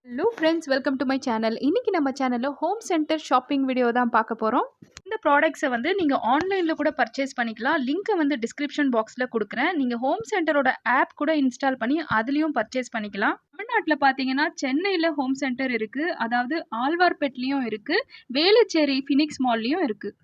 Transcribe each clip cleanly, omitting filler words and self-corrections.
Hello friends, welcome to my channel. இன்னைக்கு நம்ம சேனலில் ஹோம் சென்டர் ஷாப்பிங் வீடியோ தான் பார்க்க போகிறோம். இந்த ப்ராடக்ட்ஸை வந்து நீங்கள் ஆன்லைனில் கூட பர்ச்சேஸ் பண்ணிக்கலாம். லிங்க்கை வந்து டிஸ்கிரிப்ஷன் பாக்ஸில் கொடுக்குறேன். நீங்கள் ஹோம் சென்டரோட ஆப் கூட இன்ஸ்டால் பண்ணி அதுலேயும் பர்ச்சேஸ் பண்ணிக்கலாம். தமிழ்நாட்டில் பார்த்தீங்கன்னா சென்னையில் ஹோம் சென்டர் இருக்குது, அதாவது ஆழ்வார்பேட்லேயும் இருக்குது, வேலுச்சேரி ஃபினிக்ஸ் மால்லையும் இருக்குது.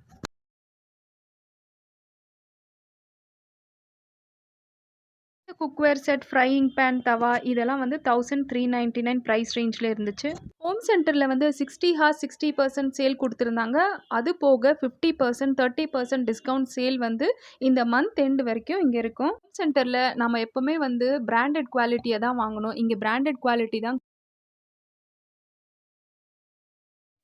குக்வேர் செட், ஃப்ரையிங் பேன், தவா இதெல்லாம் வந்து 1399 ப்ரைஸ் ரேஞ்சில் இருந்துச்சு. ஹோம் சென்டரில் வந்து 60 ஹார்ஸ் 60% சேல் கொடுத்துருந்தாங்க. அது போக 50% 30% டிஸ்கவுண்ட் சேல் வந்து இந்த மந்த் எண்டு வரைக்கும் இங்கே இருக்கும். ஹோம் சென்டரில் நம்ம எப்போவுமே வந்து பிராண்டட் குவாலிட்டியை தான் வாங்கணும். இங்கே பிராண்டட் குவாலிட்டி தான்.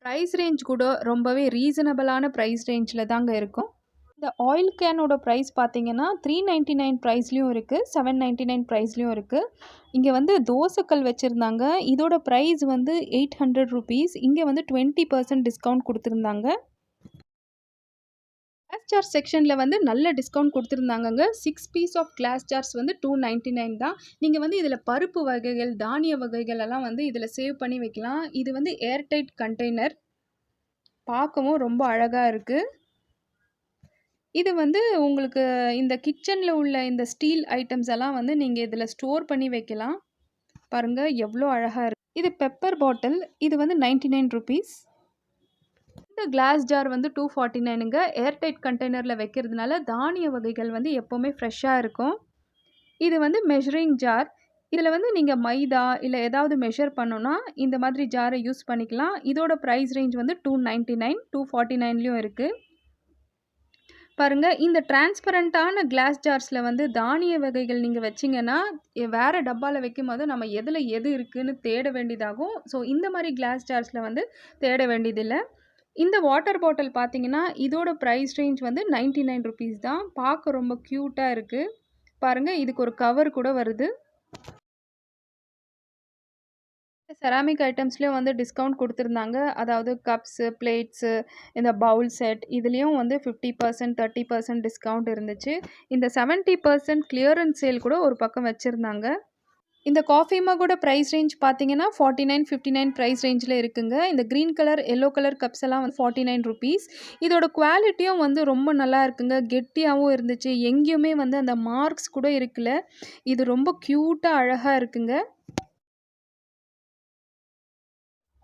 ப்ரைஸ் ரேஞ்ச் கூட ரொம்பவே ரீசனபிளான ப்ரைஸ் ரேஞ்சில் தாங்க இருக்கும். இந்த ஆயில் கேனோட ப்ரைஸ் பார்த்தீங்கன்னா 399 ப்ரைஸ்லேயும் இருக்குது, 799 ப்ரைஸ்லேயும் இருக்குது. இங்கே வந்து தோசைக்கல் வச்சுருந்தாங்க. இதோட ப்ரைஸ் வந்து 800 ருபீஸ். இங்கே வந்து 20% டிஸ்கவுண்ட் கொடுத்துருந்தாங்க. கிளாஸ் ஜார் செக்ஷனில் வந்து நல்ல டிஸ்கவுண்ட் கொடுத்துருந்தாங்கங்க. 6 பீஸ் ஆஃப் கிளாஸ் ஜார்ஸ் வந்து 299 தான். நீங்கள் வந்து இதில் பருப்பு வகைகள், தானிய வகைகள் எல்லாம் வந்து இதில் சேவ் பண்ணி வைக்கலாம். இது வந்து ஏர்டைட் கண்டெய்னர், பார்க்கவும் ரொம்ப அழகாக இருக்குது. இது வந்து உங்களுக்கு இந்த கிச்சனில் உள்ள இந்த ஸ்டீல் ஐட்டம்ஸ் எல்லாம் வந்து நீங்கள் இதில் ஸ்டோர் பண்ணி வைக்கலாம். பாருங்கள் எவ்வளோ அழகாக இருக்குது. இது பெப்பர் பாட்டில், இது வந்து 99 ருபீஸ். இந்த கிளாஸ் ஜார் வந்து 249ங்க. ஏர்டைட் கண்டெய்னரில் வைக்கிறதுனால தானிய வகைகள் வந்து எப்போவுமே ஃப்ரெஷ்ஷாக இருக்கும். இது வந்து மெஷரிங் ஜார். இதில் வந்து நீங்கள் மைதா இல்லை ஏதாவது மெஷர் பண்ணோன்னா இந்த மாதிரி ஜாரை யூஸ் பண்ணிக்கலாம். இதோட ப்ரைஸ் ரேஞ்ச் வந்து 299, 249லேயும் இருக்குது. பாருங்கள், இந்த டிரான்ஸ்பரண்ட்டான கிளாஸ் ஜார்ஸில் வந்து தானிய வகைகள் நீங்கள் வச்சிங்கன்னா வேறு டப்பாவில் வைக்கும்போது நம்ம எதில் எது இருக்குதுன்னு தேட வேண்டியதாகும். ஸோ இந்த மாதிரி கிளாஸ் ஜார்ஸில் வந்து தேட வேண்டியதில்லை. இந்த வாட்டர் பாட்டில் பார்த்தீங்கன்னா இதோட ப்ரைஸ் ரேஞ்ச் வந்து 99 ருபீஸ் தான். பார்க்க ரொம்ப க்யூட்டாக இருக்குது. பாருங்கள், இதுக்கு ஒரு கவர் கூட வருது. செராமிக் ஐட்டம்ஸ்லேயும் வந்து டிஸ்கவுண்ட் கொடுத்துருந்தாங்க. அதாவது கப்ஸு, பிளேட்ஸு, இந்த பவுல் செட் இதுலேயும் வந்து 50% 30% டிஸ்கவுண்ட் இருந்துச்சு. இந்த 70% கிளியரன்ஸ் சேல் கூட ஒரு பக்கம் வச்சுருந்தாங்க. இந்த காஃபி மகோட ப்ரைஸ் ரேஞ்ச் பார்த்தீங்கன்னா 49, 59 ப்ரைஸ் ரேஞ்சில் இருக்குங்க. இந்த green colour, yellow colour cups எல்லாம் வந்து 49 ருபீஸ். இதோட குவாலிட்டியும் வந்து ரொம்ப நல்லா இருக்குங்க. கெட்டியாகவும் இருந்துச்சு. எங்கேயுமே வந்து அந்த மார்க்ஸ் கூட இருக்குல்ல. இது ரொம்ப க்யூட்டாக அழகாக இருக்குங்க.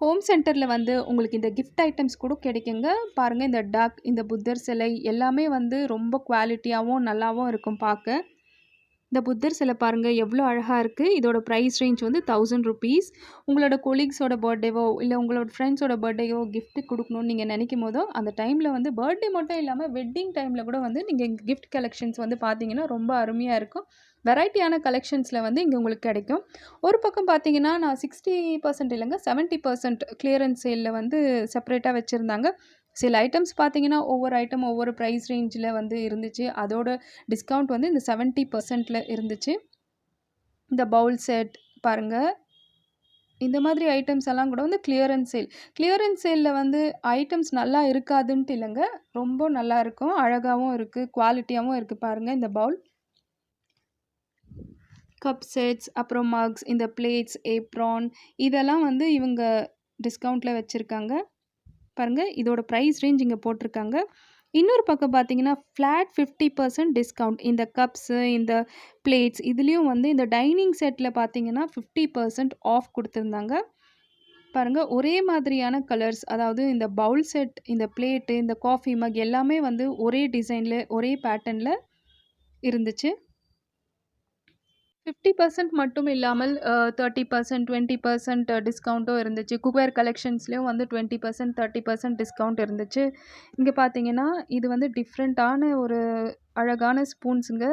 ஹோம் சென்டரில் வந்து உங்களுக்கு இந்த கிஃப்ட் ஐட்டம்ஸ் கூட கிடைக்குங்க. பாருங்கள், இந்த டக், இந்த புத்தர் சிலை எல்லாமே வந்து ரொம்ப குவாலிட்டியாகவும் நல்லாவும் இருக்கும் பார்க்க. இந்த புத்தர் சிலை பாருங்கள் எவ்வளோ அழகாக இருக்குது. இதோட ப்ரைஸ் ரேஞ்ச் வந்து 1000 ருபீஸ். உங்களோட கொலீக்ஸோட பர்த்டேவோ இல்லை உங்களோட ஃப்ரெண்ட்ஸோட பர்த்டேவோ கிஃப்ட் கொடுக்கணும்னு நீங்கள் நினைக்கும் போதோ அந்த டைமில் வந்து பர்த்டே மட்டும் இல்லாமல் வெட்டிங் டைமில் கூட வந்து நீங்கள் கிஃப்ட் கலெக்ஷன்ஸ் வந்து பார்த்தீங்கன்னா ரொம்ப அருமையாக இருக்கும். வெரைட்டியான கலெக்ஷன்ஸில் வந்து இங்கே உங்களுக்கு கிடைக்கும். ஒரு பக்கம் பார்த்தீங்கன்னா நான் 60% இல்லைங்க 70% கிளியரன்ஸ் சேலில் வந்து செப்பரேட்டாக வச்சுருந்தாங்க. சில ஐட்டம்ஸ் பார்த்தீங்கன்னா ஒவ்வொரு ஐட்டம் ஒவ்வொரு ப்ரைஸ் ரேஞ்சில் வந்து இருந்துச்சு. அதோட டிஸ்கவுண்ட் வந்து இந்த 70%ல் இருந்துச்சு. இந்த பவுல் செட் பாருங்கள், இந்த மாதிரி ஐட்டம்ஸ் எல்லாம் கூட வந்து கிளியரன்ஸ் சேல். கிளியரன்ஸ் சேலில் வந்து ஐட்டம்ஸ் நல்லா இருக்காதுன்ட்டு இல்லைங்க, ரொம்ப நல்லா இருக்கும், அழகாகவும் இருக்குது, குவாலிட்டியாகவும் இருக்குது. பாருங்கள், இந்த பவுல், கப் செட்ஸ், அப்புறம் மக்ஸ், இந்த பிளேட்ஸ், ஏப்ரான் இதெல்லாம் வந்து இவங்க டிஸ்கவுண்ட்டில் வச்சுருக்காங்க. பாருங்கள், இதோட ப்ரைஸ் ரேஞ்ச் இங்கே போட்டிருக்காங்க. இன்னொரு பக்கம் பார்த்தீங்கன்னா ஃப்ளாட் 50% டிஸ்கவுண்ட். இந்த கப்ஸு, இந்த பிளேட்ஸ் இதுலேயும் வந்து இந்த டைனிங் செட்டில் பார்த்தீங்கன்னா 50% ஆஃப் கொடுத்துருந்தாங்க. பாருங்கள், ஒரே மாதிரியான கலர்ஸ், அதாவது இந்த பவுல் செட், இந்த பிளேட்டு, இந்த காஃபி மக் எல்லாமே வந்து ஒரே டிசைனில் ஒரே பேட்டர்னில் இருந்துச்சு. 50% மட்டும் இல்லாமல் 30% 20% டிஸ்கவுண்ட்டும் இருந்துச்சு. குக்வேர் கலெக்ஷன்ஸ்லேயும் வந்து 20% 30% டிஸ்கவுண்ட் இருந்துச்சு. இங்கே பார்த்தீங்கன்னா இது வந்து டிஃப்ரெண்ட்டான ஒரு அழகான ஸ்பூன்ஸுங்க.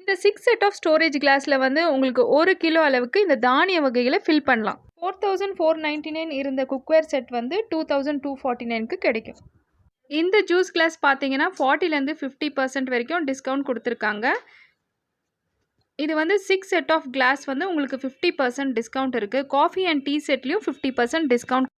இந்த 6 செட் ஆஃப் ஸ்டோரேஜ் கிளாஸில் வந்து உங்களுக்கு 1 கிலோ அளவுக்கு இந்த தானிய வகைகளை ஃபில் பண்ணலாம். 4499 இருந்த குக்வேர் செட் வந்து 2249க்கு கிடைக்கும். இந்த ஜூஸ் கிளாஸ் பார்த்தீங்கன்னா 40லேருந்து 50% வரைக்கும் டிஸ்கவுண்ட் கொடுத்துருக்காங்க. இது வந்து 6 செட் ஆஃப் கிளாஸ் வந்து உங்களுக்கு 50% டிஸ்கவுண்ட் இருக்குது. காஃபி அண்ட் டீ செட்லேயும் 50% டிஸ்கவுண்ட்